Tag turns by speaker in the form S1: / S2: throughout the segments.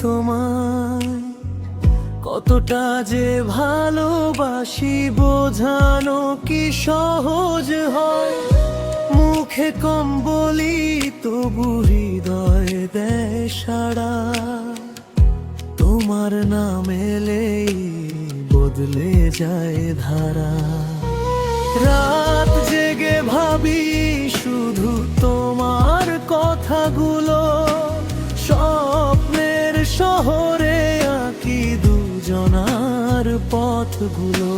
S1: তোমায়, কতটা যে ভালোবাসি বোঝানো কি সহজ হয়। মুখে কম বলি তবু হৃদয় দেয় সাড়া, তোমার নাম এলেই বদলে যায় ধারা। রাত জেগে ভাবি শুধু তোমার কথাগুলো, স্বপ্নের শহরে আঁকি দুজনার পথগুলো।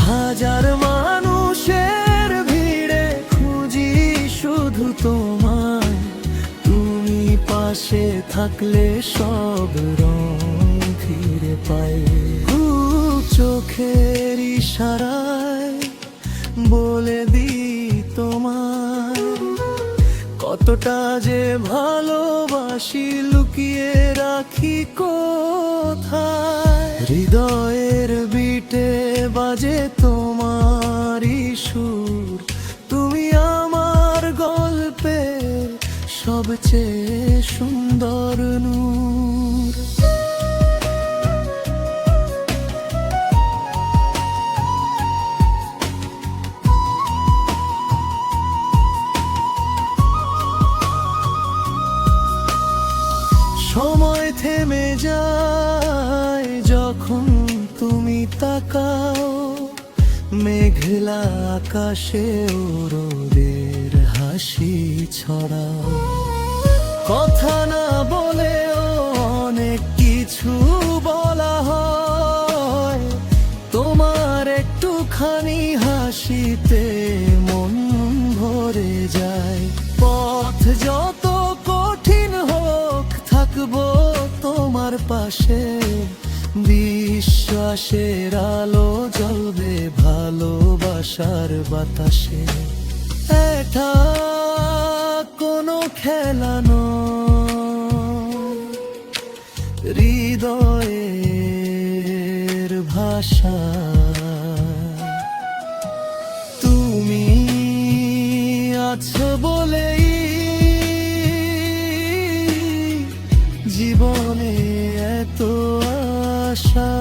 S1: হাজার মানুষের ভিড়ে খুঁজি শুধু তোমায়, তুমি পাশে থাকলে সব রং ফিরে পাই। চোখের ইশারায় বলে দিই তোমায়, কতটা যে ভালোবাসি লুকিয়ে রাখি কোথায়। হৃদয়ের বিটে বাজে তোমারই সুর, তুমি আমার গল্পের সবচেয়ে সুন্দর নূর। সময় থেমে যায় যখন তুমি তাকাও, মেঘলা আকাশে রোদের হাসি ছড়াও। কথা না বলেও অনেক কিছু বলা হয়, তোমার একটুখানি হাসিতে মন ভরে যায়। পথ যত কঠিন হোক থাকবো তোমার পাশে, বিশ্বাসের আলো জ্বলবে ভালোবাসার বাতাসে। এটা কোনো খেলা নয়, হৃদয়ের ভাষা। তুমি আছো বলেই জীবনে এত আশা।